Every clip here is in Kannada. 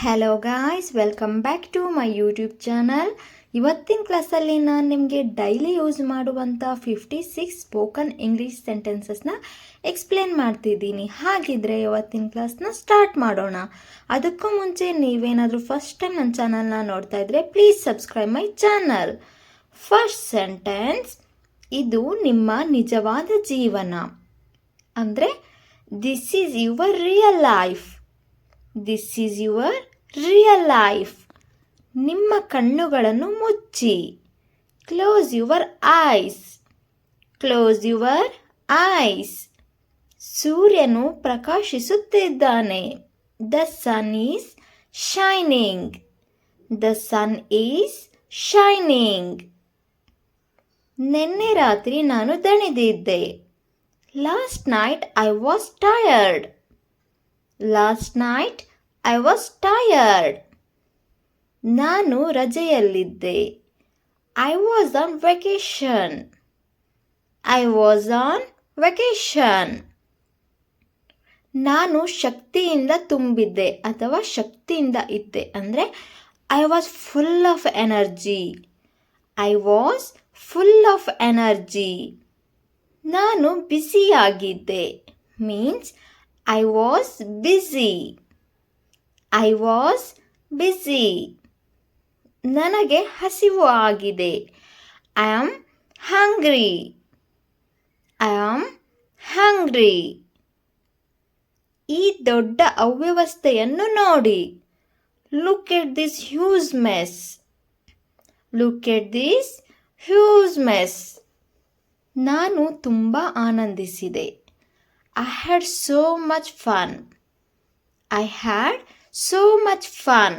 Hello guys, welcome back to my YouTube channel. ಇವತ್ತಿನ ಕ್ಲಾಸಲ್ಲಿ ನಾನು ನಿಮಗೆ ಡೈಲಿ ಯೂಸ್ ಮಾಡುವಂಥ 56 ಸ್ಪೋಕನ್ ಇಂಗ್ಲೀಷ್ ಸೆಂಟೆನ್ಸಸ್ನ ಎಕ್ಸ್ಪ್ಲೇನ್ ಮಾಡ್ತಿದ್ದೀನಿ. ಹಾಗಿದ್ರೆ ಇವತ್ತಿನ ಕ್ಲಾಸ್ನ ಸ್ಟಾರ್ಟ್ ಮಾಡೋಣ. ಅದಕ್ಕೂ ಮುಂಚೆ ನೀವೇನಾದರೂ ಫಸ್ಟ್ ಟೈಮ್ ನನ್ನ ಚಾನಲ್ನ ನೋಡ್ತಾ ಇದ್ರೆ please subscribe my channel. First sentence, ಇದು ನಿಮ್ಮ ನಿಜವಾದ ಜೀವನ. ಅಂದರೆ this is your real life. This is your real life. ನಿಮ್ಮ ಕಣ್ಣುಗಳನ್ನು ಮುಚ್ಚಿ. Close your eyes. Close your eyes. ಸೂರ್ಯನು ಪ್ರಕಾಶಿಸುತ್ತಿದ್ದಾನೆ. The sun is shining. The sun is shining. ನಿನ್ನೆ ರಾತ್ರಿ ನಾನು ದಣಿದಿದ್ದೆ. Last night I was tired. Last night I was tired. ನಾನು ರಜೆಯಲ್ಲಿದ್ದೆ. I was on vacation. I was on vacation. ನಾನು ಶಕ್ತಿಯಿಂದ ತುಂಬಿದ್ದೆ ಅಥವಾ ಶಕ್ತಿಯಿಂದ ಇದ್ದೆ. ಅಂದರೆ I was full of energy. I was full of energy. ನಾನು ಬ್ಯುಸಿಯಾಗಿದ್ದೆ. Means I was busy. I was busy. ನನಗೆ ಹಸಿವು ಆಗಿದೆ. I am hungry. I am hungry. ಈ ದೊಡ್ಡ ಅವ್ಯವಸ್ಥೆಯನ್ನು ನೋಡಿ. Look at this huge mess. Look at this huge mess. ನಾನು ತುಂಬ ಆನಂದಿಸಿದೆ. I had so much fun. I had so much fun.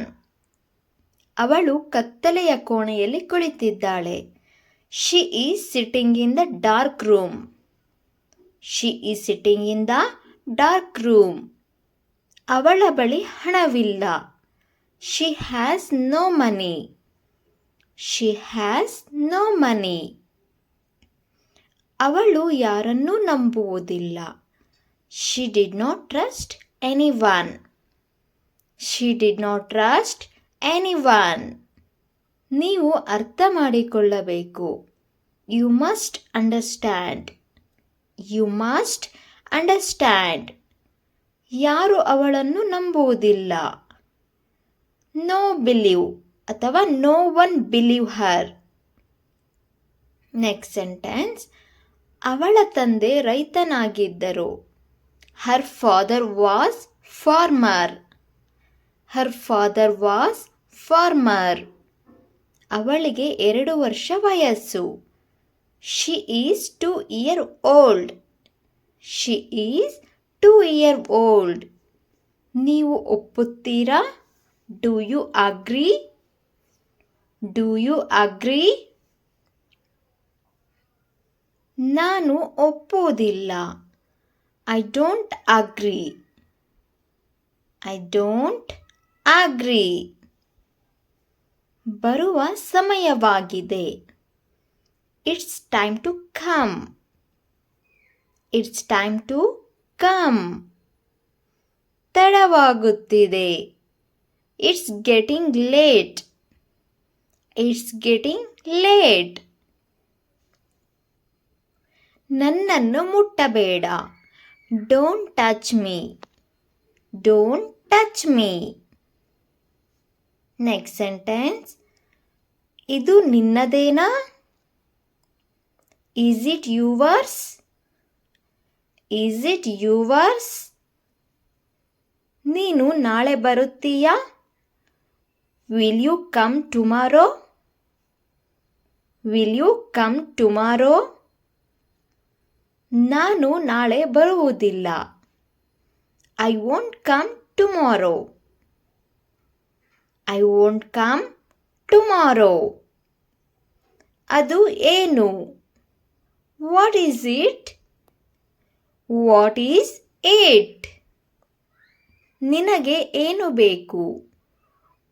ಅವಳು ಕತ್ತಲೆಯ ಕೋಣೆಯಲ್ಲಿ ಕುಳಿತಿದ್ದಾಳೆ. She is sitting in the dark room. She is sitting in the dark room. ಅವಳ ಬಳಿ ಹಣವಿಲ್ಲ. She has no money. She has no money. ಅವಳು ಯಾರನ್ನೂ ನಂಬುವುದಿಲ್ಲ. She did not trust anyone. She did not trust anyone. ನೀವು ಅರ್ಥ ಮಾಡಿಕೊಳ್ಳಬೇಕು. You must understand. You must understand. ಯಾರು ಅವಳನ್ನು ನಂಬುವುದಿಲ್ಲ. No believe ಅಥವಾ no one believe her. Next sentence, ಅವಳ ತಂದೆ ರೈತನಾಗಿದ್ದರು. Her father was farmer. Her father was farmer. ಅವಳಿಗೆ 2 ವರ್ಷ ವಯಸ್ಸು. She is 2 years old. She is 2 years old. ನೀವು ಒಪ್ಪುತ್ತೀರಾ? Do you agree? Do you agree? ನಾನು ಒಪ್ಪುವುದಿಲ್ಲ. I don't agree. I don't agree. ಬರುವ ಸಮಯವಾಗಿದೆ. It's time to come. It's time to come. ತಡವಾಗುತ್ತಿದೆ. It's getting late. It's getting late. ನನ್ನನ್ನು ಮುಟ್ಟಬೇಡ. Don't touch me. Don't touch me. Next sentence, ಇದು ನಿನ್ನದೇನಾ? Is it yours? Is it yours? ನೀನು ನಾಳೆ ಬರುತ್ತೀಯಾ? Will you come tomorrow? Will you come tomorrow? ನಾನು ನಾಳೆ ಬರುವುದಿಲ್ಲ. I won't come tomorrow. I won't come tomorrow. ಅದು ಏನು? What is it? What is it? ನಿನಗೆ ಏನು ಬೇಕು?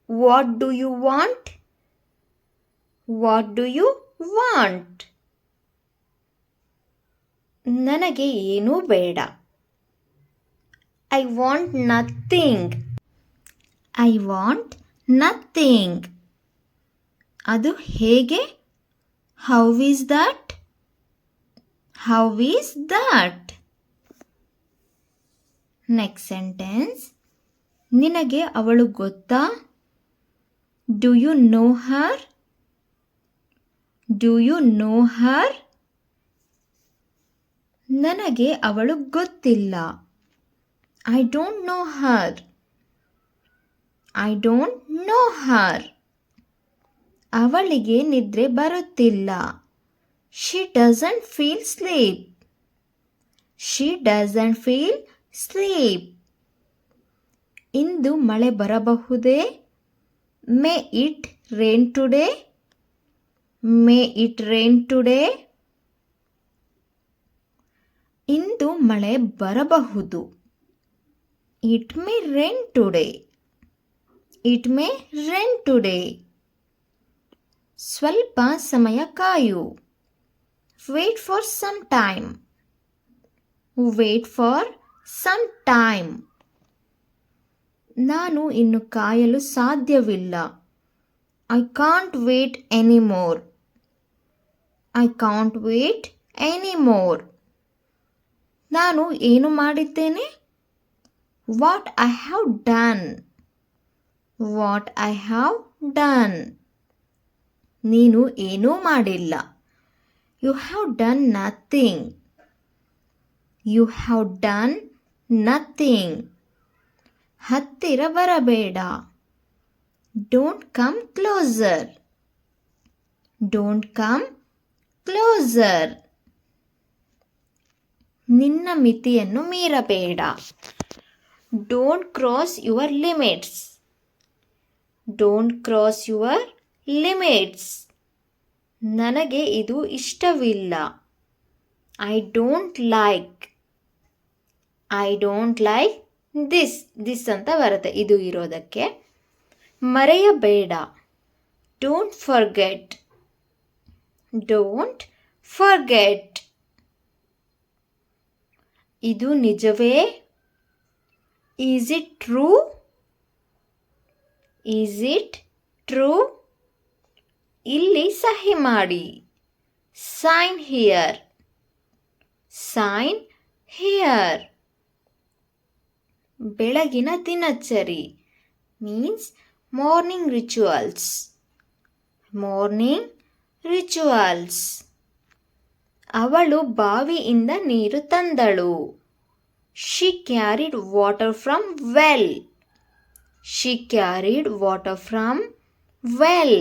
What do you want? What do you want? ನನಗೆ ಏನೂ ಬೇಡ. I want nothing. I want nothing. ಅದು ಹೇಗೆ? How is that? How is that? Next sentence. ನಿನಗೆ ಅವಳು ಗೊತ್ತಾ? Do you know her? Do you know her? ನನಗೆ ಅವಳು ಗೊತ್ತಿಲ್ಲ. I don't know her. I don't know her. ಅವಳಿಗೆ ನಿದ್ರೆ ಬರುತ್ತಿಲ್ಲ. She doesn't feel sleep. She doesn't feel sleep. ಇಂದು ಮಳೆ ಬರಬಹುದೇ? May it rain today? May it rain today? ಇಂದು ಮಳೆ ಬರಬಹುದು. It may rain today. It may rain today. ಸ್ವಲ್ಪ ಸಮಯ ಕಾಯು. Wait for some time. Wait for some time. ನಾನು ಇನ್ನು ಕಾಯಲು ಸಾಧ್ಯವಿಲ್ಲ. I can't wait anymore. I can't wait anymore. ನಾನು ಏನು ಮಾಡಿದ್ದೇನೆ? What I have done. What I have done. ನೀನು ಏನೂ ಮಾಡಿಲ್ಲ. You have done nothing. You have done nothing. ಹತ್ತಿರ ಬರಬೇಡ. Don't come closer. Don't come closer. ನಿನ್ನ ಮಿತಿಯನ್ನು ಮೀರಬೇಡ. Don't cross your limits. Don't cross your limits. ನನಗೆ ಇದು ಇಷ್ಟವಿಲ್ಲ. I don't like. I don't like this ಅಂತ ಬರುತ್ತೆ ಇದು ಇರೋದಕ್ಕೆ. ಮರೆಯಬೇಡ. Don't forget. Don't forget. ಇದು ನಿಜವೇ? Is it true? Is it true? ಇಲ್ಲಿ ಸಹಿ ಮಾಡಿ. Sign here. Sign here. ಬೆಳಗಿನ ದಿನಚರಿ means morning rituals. Morning rituals. ಅವಳು ಬಾವಿಯಿಂದ ನೀರು ತಂದಳು. She carried water from well. She carried water from well.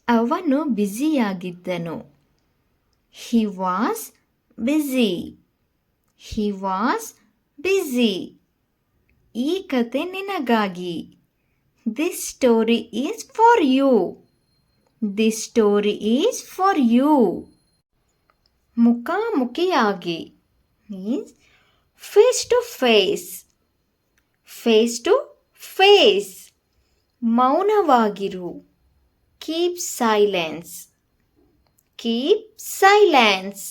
ಅವನು ಬ್ಯುಸಿಯಾಗಿದ್ದನು. He was busy. He was busy. ಈ ಕತೆ ನಿನಗಾಗಿ. This story is for you. This story is for you. ಮುಖಾಮುಖಿಯಾಗಿ means face to face. Face to face. ಮೌನವಾಗಿರು. Keep silence. Keep silence.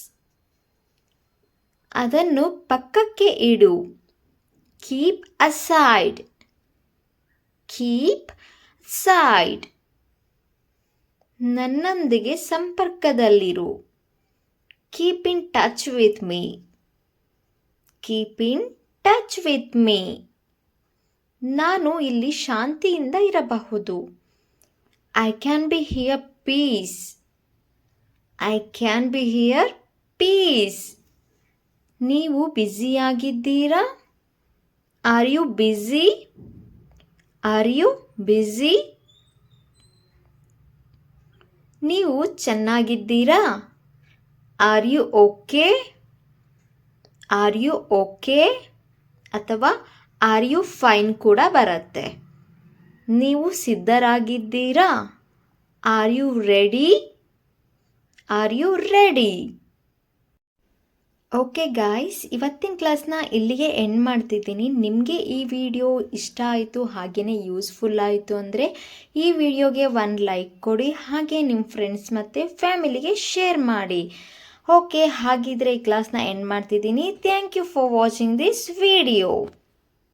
ಅದನ್ನು ಪಕ್ಕಕ್ಕೆ ಇಡು. Keep aside. Keep side. ನನ್ನೊಂದಿಗೆ ಸಂಪರ್ಕದಲ್ಲಿರು. Keep in touch with me. Keep in touch with me. ನಾನು ಇಲ್ಲಿ ಶಾಂತಿಯಿಂದ ಇರಬಹುದು. I can be here peace. I can be here peace. ನೀವು ಬ್ಯುಸಿಯಾಗಿದ್ದೀರಾ? Are you busy? Are you busy? ನೀವು ಚೆನ್ನಾಗಿದ್ದೀರಾ? Are you okay? Are you okay? ಅಥವಾ ಆರ್ ಯು ಫೈನ್ ಕೂಡ ಬರುತ್ತೆ. ನೀವು ಸಿದ್ಧರಾಗಿದ್ದೀರಾ? Are you ready? Are you ready? Okay guys, ಇವತ್ತಿನ ಕ್ಲಾಸ್ನ ಇಲ್ಲಿಗೆ ಎಂಡ್ ಮಾಡ್ತಿದ್ದೀನಿ. ನಿಮಗೆ ಈ ವಿಡಿಯೋ ಇಷ್ಟ ಆಯಿತು ಹಾಗೆಯೇ ಯೂಸ್ಫುಲ್ ಆಯಿತು ಅಂದರೆ ಈ ವಿಡಿಯೋಗೆ 1 ಲೈಕ್ ಕೊಡಿ. ಹಾಗೆ ನಿಮ್ಮ ಫ್ರೆಂಡ್ಸ್ ಮತ್ತು ಫ್ಯಾಮಿಲಿಗೆ ಶೇರ್ ಮಾಡಿ. ಓಕೆ, ಹಾಗಿದ್ರೆ ಈ ಕ್ಲಾಸ್ನ ಎಂಡ್ ಮಾಡ್ತಿದ್ದೀನಿ. Thank you for watching this video.